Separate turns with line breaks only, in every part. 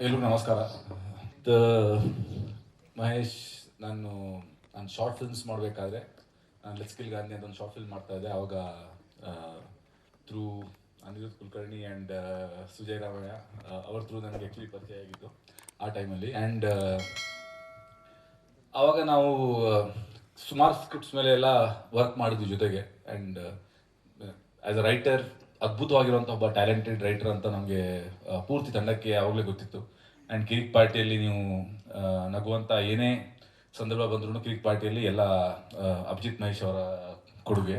ಎಲ್ರಿಗೂ ನಮಸ್ಕಾರ. ದ ಮಹೇಶ್, ನಾನು ಶಾರ್ಟ್ ಫಿಲ್ಮ್ಸ್ ಮಾಡಬೇಕಾದ್ರೆ ನಾನು ಲೆಟ್ಸ್ಕಿಲ್ ಗಾಂಧಿ ಅಂತ ಒಂದು ಶಾರ್ಟ್ ಫಿಲ್ಮ್ ಮಾಡ್ತಾ ಇದ್ದೆ. ಆವಾಗ ಥ್ರೂ ಅನಿರುದ್ಧ್ ಕುಲಕರ್ಣಿ ಆ್ಯಂಡ್ ಸುಜಯ್ ರಾಮಯ್ಯ ಅವ್ರ ಥ್ರೂ ನನಗೆ ಆ್ಯಕ್ಚುಲಿ ಪರಿಚಯ ಆಗಿತ್ತು ಆ ಟೈಮಲ್ಲಿ. ಆ್ಯಂಡ್ ಆವಾಗ ನಾವು ಸುಮಾರು ಸ್ಕ್ರಿಪ್ಟ್ಸ್ ಮೇಲೆ ಎಲ್ಲ ವರ್ಕ್ ಮಾಡಿದ್ವಿ ಜೊತೆಗೆ. ಆ್ಯಂಡ್ ಆ್ಯಸ್ ಅ ರೈಟರ್ ಅದ್ಭುತವಾಗಿರುವಂಥ ಒಬ್ಬ ಟ್ಯಾಲೆಂಟೆಡ್ ರೈಟರ್ ಅಂತ ನಮಗೆ ಪೂರ್ತಿ ತಂಡಕ್ಕೆ ಯಾವಾಗಲೇ ಗೊತ್ತಿತ್ತು. ಆ್ಯಂಡ್ ಕಿರಿಕ್ ಪಾರ್ಟಿಯಲ್ಲಿ ನೀವು ನಗುವಂಥ ಏನೇ ಸಂದರ್ಭ ಬಂದ್ರೂ ಕಿರಿಕ್ ಪಾರ್ಟಿಯಲ್ಲಿ ಎಲ್ಲ ಅಭಿಜಿತ್ ಮಹೇಶ್ ಅವರ ಕೊಡುಗೆ.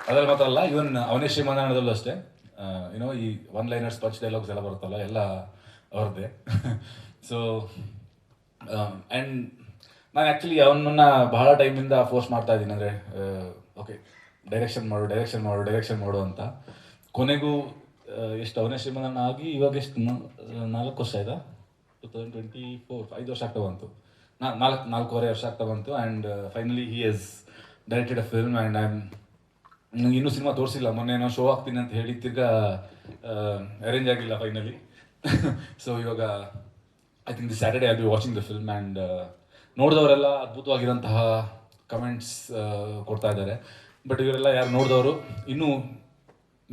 ಅದರಲ್ಲಿ ಮಾತ್ರ ಅಲ್ಲ, ಇವನ್ ಅವನೇ ಶ್ರೀಮಂತನದಲ್ಲೂ ಅಷ್ಟೇ. ಏನೋ ಈ ಒನ್ ಲೈನರ್ಸ್ ಪಂಚ್ ಡೈಲಾಗ್ಸ್ ಎಲ್ಲ ಬರುತ್ತಲ್ಲ, ಎಲ್ಲ ಅವ್ರದ್ದೇ. ಸೊ ಆ್ಯಂಡ್ ನಾನು ಆ್ಯಕ್ಚುಲಿ ಅವನನ್ನು ಬಹಳ ಟೈಮಿಂದ ಫೋರ್ಸ್ ಮಾಡ್ತಾ ಇದ್ದೀನಿ, ಅಂದರೆ ಓಕೆ ಡೈರೆಕ್ಷನ್ ಮಾಡು ಅಂತ. ಕೊನೆಗೂ ಎಷ್ಟು ಅವನೇ ಶ್ರೀಮಂತನ ಆಗಿ ಇವಾಗ ಎಷ್ಟು 4 ವರ್ಷ ಆಯ್ತಾ? 2024 5 ವರ್ಷ ಆಗ್ತಾ ಬಂತು, 4.5 ವರ್ಷ ಆಗ್ತಾ ಬಂತು. And finally he has directed a film. And ನಂಗೆ ಇನ್ನೂ ಸಿನಿಮಾ ತೋರಿಸಿಲ್ಲ. ಮೊನ್ನೆ ಏನೋ ಶೋ ಆಗ್ತೀನಿ ಅಂತ ಹೇಳಿ ತಿರ್ಗಾ ಅರೇಂಜ್ ಆಗಿಲ್ಲ ಫೈನಲಿ. ಸೊ ಇವಾಗ I think this Saturday I will be watching the film. And ನೋಡಿದವರೆಲ್ಲ ಅದ್ಭುತವಾಗಿರೋಂತಹ ಕಮೆಂಟ್ಸ್ ಕೊಡ್ತಾ ಇದ್ದಾರೆ. ಬಟ್ ಇವರೆಲ್ಲ ಯಾರು ನೋಡಿದವರು ಇನ್ನೂ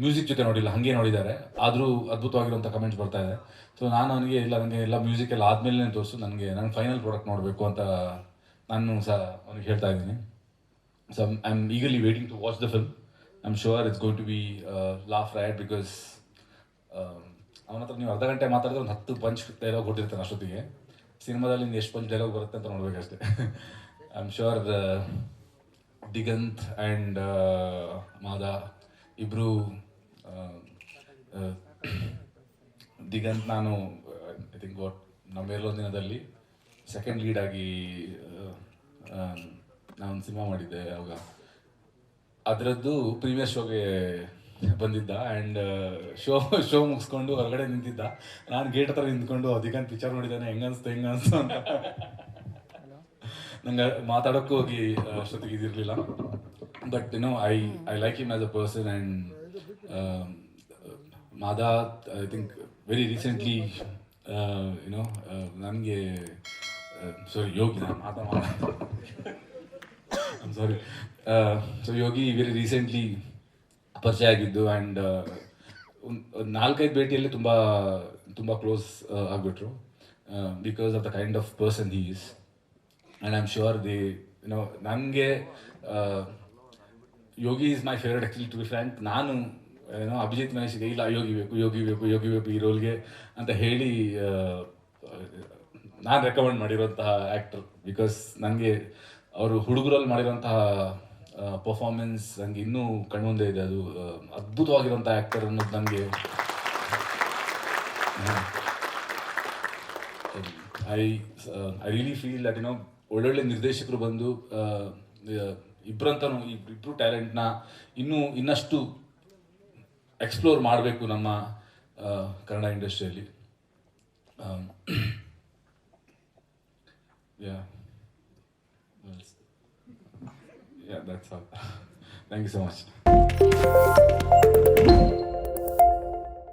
ಮ್ಯೂಸಿಕ್ ಜೊತೆ ನೋಡಿಲ್ಲ, ಹಾಗೆ ನೋಡಿದ್ದಾರೆ, ಆದರೂ ಅದ್ಭುತವಾಗಿರುವಂಥ ಕಮೆಂಟ್ಸ್ ಬರ್ತಾ ಇದೆ. ಸೊ ನಾನು ನನಗೆ ಎಲ್ಲ ಮ್ಯೂಸಿಕ್ ಎಲ್ಲ ಆದಮೇಲೆ ತೋರಿಸು, ನನಗೆ ಫೈನಲ್ ಪ್ರಾಡಕ್ಟ್ ನೋಡಬೇಕು ಅಂತ ನಾನು ಸಹ ಅವನಿಗೆ ಹೇಳ್ತಾ ಇದ್ದೀನಿ. So I am eagerly waiting to watch the film. I am sure it's going to be laugh ride, because ಅವನ ಹತ್ರ ನೀವು ಅರ್ಧ ಗಂಟೆ ಮಾತಾಡಿದ್ರೆ ಒಂದು 10 ಪಂಚ್ ಡೈಲಾಗ್ ಕೊಟ್ಟಿರ್ತಾನೆ ಅಷ್ಟೊತ್ತಿಗೆ. ಸಿನಿಮಾದಲ್ಲಿ ಎಷ್ಟು ಪಂಚ್ ಡೈಲಾಗ್ ಬರುತ್ತೆ ಅಂತ ನೋಡಬೇಕಷ್ಟೇ. I am sure Diganth and Mada ಇಬ್ಬರು, ದಿಗಂತ್ ನಾನು ಐ ಥಿಂಕ್ ನಮ್ಮೆಲ್ಲೊಂದು ದಿನದಲ್ಲಿ ಸೆಕೆಂಡ್ ಲೀಡ್ ಆಗಿ ನಾನು ಸಿನಿಮಾ ಮಾಡಿದ್ದೆ. ಅವಾಗ ಅದರದ್ದು ಪ್ರೀವಿಯಸ್ ಶೋಗೆ ಬಂದಿದ್ದ. ಆ್ಯಂಡ್ ಶೋ ಮುಗಿಸ್ಕೊಂಡು ಹೊರಗಡೆ ನಿಂತಿದ್ದ. ನಾನು ಗೇಟ್ ಹತ್ರ ನಿಂತ್ಕೊಂಡು ದಿಗಂತ್ ಪಿಕ್ಚರ್ ನೋಡಿದ್ದಾನೆ, ಹೆಂಗನ್ಸ್ತು ಅಂತ ನಂಗೆ ಮಾತಾಡೋಕ್ಕೂ ಹೋಗಿ ಅಷ್ಟೊತ್ತಿಗೆ ಇದಿರಲಿಲ್ಲ. But I like him as a person. And Mada I think very recently ನನಗೆ ಸಾರಿ ಯೋಗಿ, ನಾನು sorry so Yogi very recently ಪರಿಚಯ ಆಗಿದ್ದು. ಆ್ಯಂಡ್ ಒಂದು 4-5 ಭೇಟಿಯಲ್ಲಿ ತುಂಬ ಕ್ಲೋಸ್ ಆಗಿಬಿಟ್ರು, because of the kind of person he is. And I am sure ನನಗೆ Yogi is my favourite actually, to be frank. ನಾನು ಅಭಿಜಿತ್ ಮಹೇಶ್ಗೆ ಇಲ್ಲ ಯೋಗಿ ಬೇಕು ಈ ರೋಲ್ಗೆ ಅಂತ ಹೇಳಿ ನಾನು ರೆಕಮೆಂಡ್ ಮಾಡಿರೋಂತಹ ಆ್ಯಕ್ಟರ್. ಬಿಕಾಸ್ ನನಗೆ ಅವರು ಹುಡುಗರಲ್ಲಿ ಮಾಡಿರೋಂತಹ ಪರ್ಫಾರ್ಮೆನ್ಸ್ ನನಗೆ ಇನ್ನೂ ಕಣ್ಮುಂದೆ ಇದೆ. ಅದು ಅದ್ಭುತವಾಗಿರೋಂಥ ಆ್ಯಕ್ಟರ್ ಅನ್ನೋದು ನನಗೆ ಐ ರಿಯಲಿ ಫೀಲ್ ದಟ್ ಒಳ್ಳೊಳ್ಳೆ ನಿರ್ದೇಶಕರು ಬಂದು ಇಬ್ಬರು ಟ್ಯಾಲೆಂಟ್ನ ಇನ್ನಷ್ಟು ಎಕ್ಸ್ಪ್ಲೋರ್ ಮಾಡಬೇಕು ನಮ್ಮ ಕನ್ನಡ ಇಂಡಸ್ಟ್ರಿಯಲ್ಲಿ. Yeah, that's all. Thank you so much.